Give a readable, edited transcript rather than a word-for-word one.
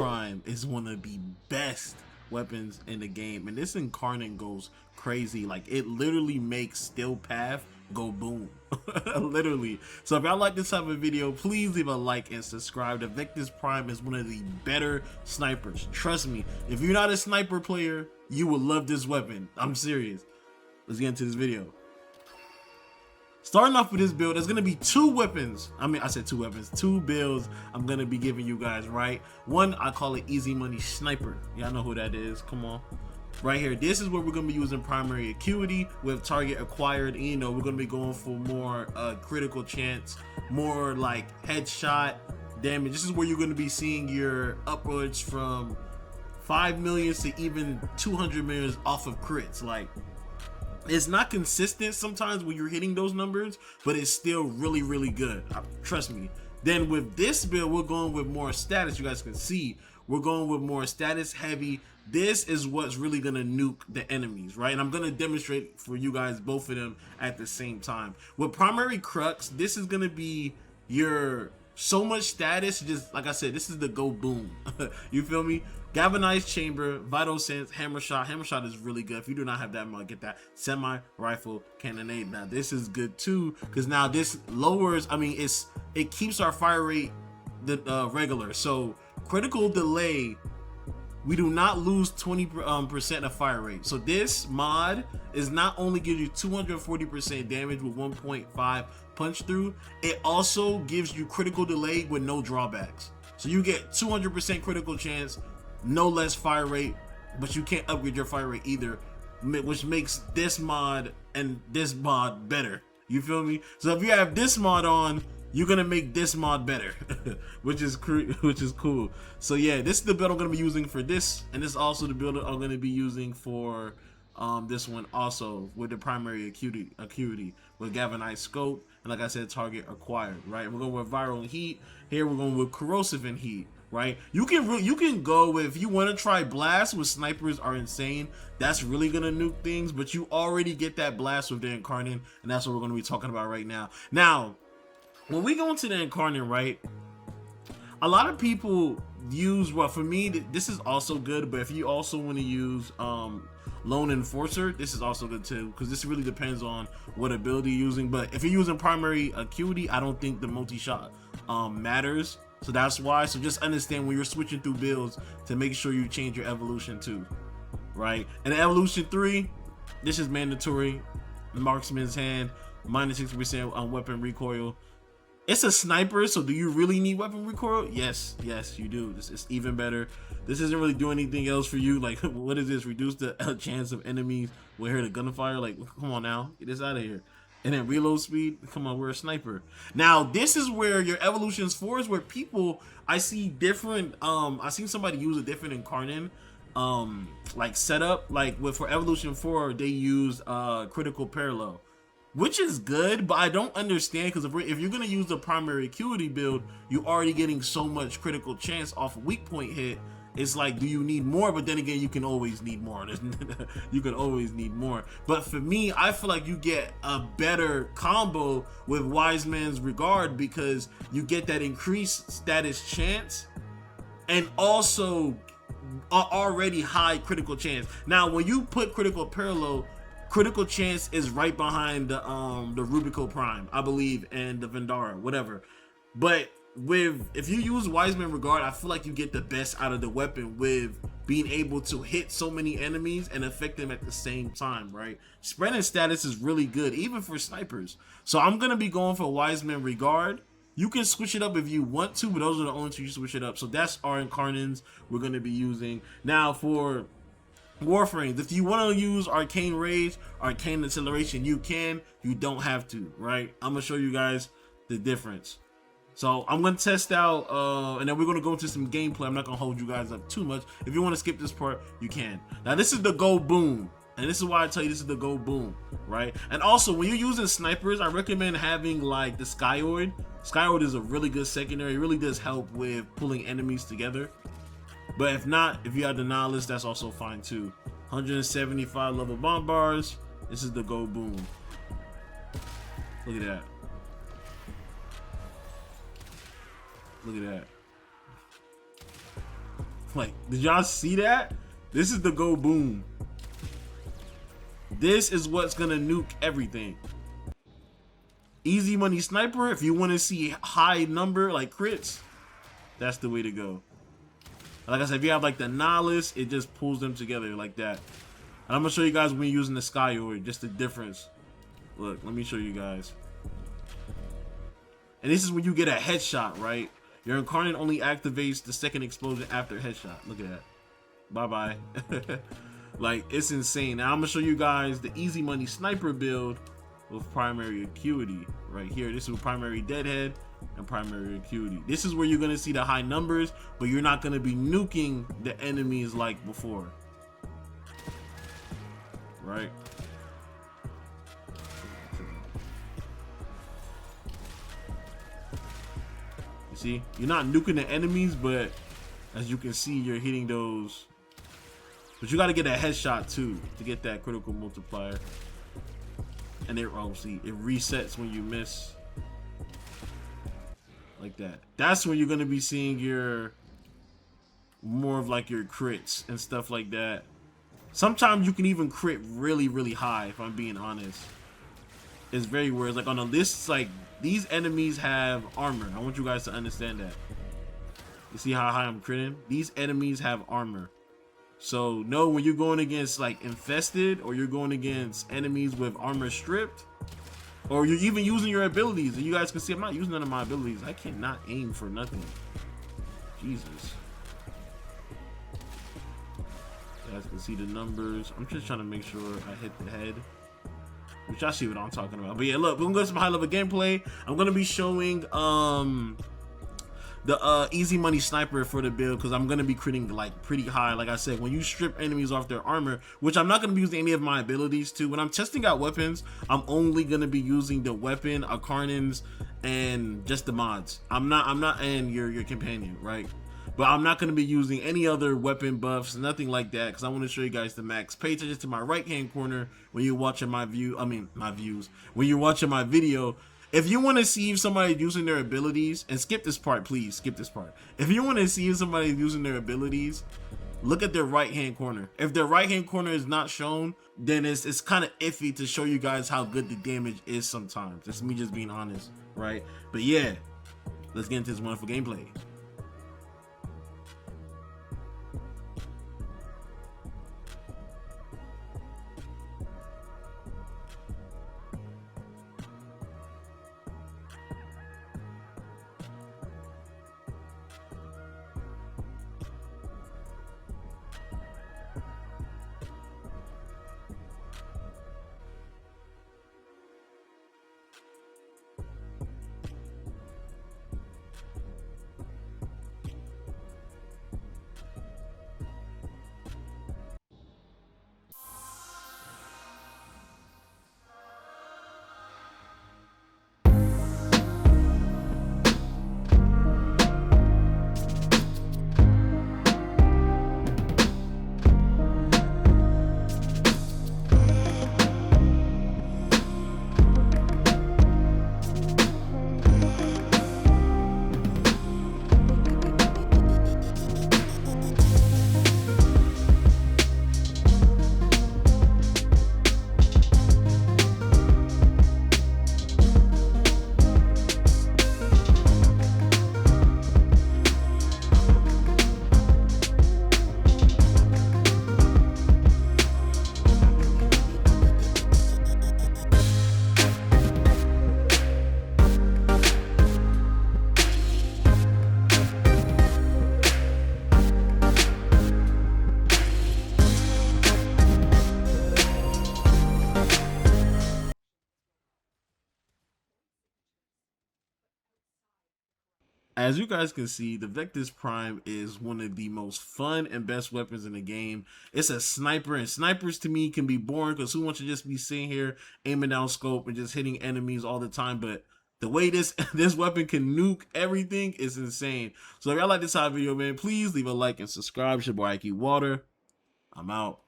Prime is one of the best weapons in the game, and this Incarnon goes crazy. Like, it literally makes Steelpath go boom. Literally. So if y'all like this type of video, please leave a like and subscribe. The Vectis Prime is one of the better snipers. Trust me, if you're not a sniper player, you will love this weapon. I'm serious. Let's get into this video. Starting off with this build, there's gonna be two weapons. I said two weapons, two builds I'm gonna be giving you guys, right? One, I call it Easy Money Sniper. Y'all know who that is, come on. Right here, this is where we're gonna be using primary acuity with target acquired. And, you know, we're gonna be going for more critical chance, more like headshot damage. This is where you're gonna be seeing your upwards from 5 million to even 200 million off of crits. Like, it's not consistent sometimes when you're hitting those numbers, but it's still really, really good. Trust me. Then with this build, we're going with more status. You guys can see we're going with more status heavy. This is what's really gonna nuke the enemies, right? And I'm gonna demonstrate for you guys both of them at the same time. With primary crux, this is gonna be your so much status. Just like I said, this is the go boom. You feel me? Galvanized chamber, vital sense, hammer shot. Hammer shot is really good. If you do not have that mod, get that. Semi rifle cannonade. Now this is good too, because now this lowers, it keeps our fire rate the regular. So critical delay, we do not lose 20% of fire rate. So this mod is not only gives you 240% damage with 1.5 punch through, it also gives you critical delay with no drawbacks. So you get 200% critical chance, no less fire rate, but you can't upgrade your fire rate either, which makes this mod and this mod better. You feel me? So if you have this mod on, you're gonna make this mod better, which is cool. So yeah, this is the build I'm gonna be using for this, and this is also the build I'm gonna be using for this one also, with the primary acuity with galvanized scope, and like I said, target acquired, right? We're going with viral heat. Here we're going with corrosive and heat, right? You can go with, if you want to try blast, with snipers are insane. That's really gonna nuke things, but you already get that blast with the Incarnon, and that's what we're gonna be talking about right now. Now, when we go into the Incarnon, right, a lot of people use, well, for me, this is also good, but if you also want to use Lone Enforcer, this is also good too, because this really depends on what ability you're using. But if you're using primary acuity, I don't think the multi-shot matters, so that's why. So just understand when you're switching through builds to make sure you change your evolution too, right? And evolution 3, this is mandatory. Marksman's hand, minus 60% on weapon recoil. It's a sniper, so do you really need weapon recoil? Yes, you do. This is even better. This isn't really doing anything else for you. Like, what is this? Reduce the chance of enemies with her to gunfire. Like, come on now, get this out of here. And then reload speed. Come on, we're a sniper. Now, this is where your evolutions 4 is where people, I see different. I seen somebody use a different Incarnon like setup. Like for evolution 4, they use critical parallel, which is good, but I don't understand, because if you're gonna use the primary acuity build, you're already getting so much critical chance off a weak point hit. It's like, do you need more? But then again, you can always need more. You can always need more. But for me, I feel like you get a better combo with Wise Man's Regard, because you get that increased status chance and also already high critical chance. Now, when you put critical parallel, critical chance is right behind the Rubico Prime, I believe, and the Vendara, whatever. But if you use Wise Man Regard, I feel like you get the best out of the weapon with being able to hit so many enemies and affect them at the same time, right? Spreading status is really good, even for snipers. So I'm gonna be going for Wise Man Regard. You can switch it up if you want to, but those are the only two you switch it up. So that's our Incarnons we're gonna be using. Now for Warframes, if you want to use Arcane Rage, Arcane Acceleration, you can. You don't have to, right? I'm gonna show you guys the difference. So I'm gonna test out, and then we're gonna go into some gameplay. I'm not gonna hold you guys up too much. If you want to skip this part, you can. Now this is the go boom, and this is why I tell you this is the go boom, right? And also, when you're using snipers, I recommend having like the Skyoid. Skyoid is a really good secondary. It really does help with pulling enemies together. But if not, if you have the knowledge, that's also fine too. 175 level bomb bars. This is the go boom. Look at that. Look at that. Like, did y'all see that? This is the go boom. This is what's gonna nuke everything. Easy money sniper, if you want to see high number like crits, that's the way to go. Like I said, if you have like the Nihilus, it just pulls them together like that. And I'm gonna show you guys when you're using the Sky Orb, just the difference. Look, let me show you guys. And this is when you get a headshot, right? Your Incarnon only activates the second explosion after headshot. Look at that. Bye-bye. Like, it's insane. Now I'm gonna show you guys the easy money sniper build with primary acuity right here. This is primary deadhead and primary acuity. This is where you're gonna see the high numbers, but you're not gonna be nuking the enemies like before. Right? You see, you're not nuking the enemies, but as you can see, you're hitting those. But you got to get a headshot too to get that critical multiplier. And it, oh, see, it resets when you miss. Like that. That's when you're going to be seeing your more of like your crits and stuff like that. Sometimes you can even crit really, really high, if I'm being honest. It's very weird. Like on a list, like these enemies have armor. I want you guys to understand that. You see how high I'm critting? These enemies have armor. So no, when you're going against like infested, or you're going against enemies with armor stripped, or you're even using your abilities, and you guys can see I'm not using none of my abilities. I cannot aim for nothing. Jesus. You guys can see the numbers. I'm just trying to make sure I hit the head. Which y'all see what I'm talking about. But yeah, look, we're gonna go to some high level gameplay. I'm gonna be showing the easy money sniper for the build, because I'm gonna be critting like pretty high. Like I said, when you strip enemies off their armor, which I'm not gonna be using any of my abilities to. When I'm testing out weapons, I'm only gonna be using the weapon, Incarnons, and just the mods. I'm not, and your companion, right? But I'm not gonna be using any other weapon buffs, nothing like that, because I want to show you guys the max. Pay attention to my right hand corner when you're watching my when you're watching my video. If you want to see if somebody's using their abilities, and skip this part, please skip this part. If you want to see if somebody's using their abilities, look at their right hand corner. If their right hand corner is not shown, then it's kind of iffy to show you guys how good the damage is sometimes. That's me just being honest, right? But yeah, let's get into this wonderful gameplay. As you guys can see, the Vectis Prime is one of the most fun and best weapons in the game. It's a sniper, and snipers to me can be boring, because who wants to just be sitting here aiming down scope and just hitting enemies all the time? But the way this weapon can nuke everything is insane. So if y'all like this hot video, man, please leave a like and subscribe. It's your boy IkeyWater. I'm out.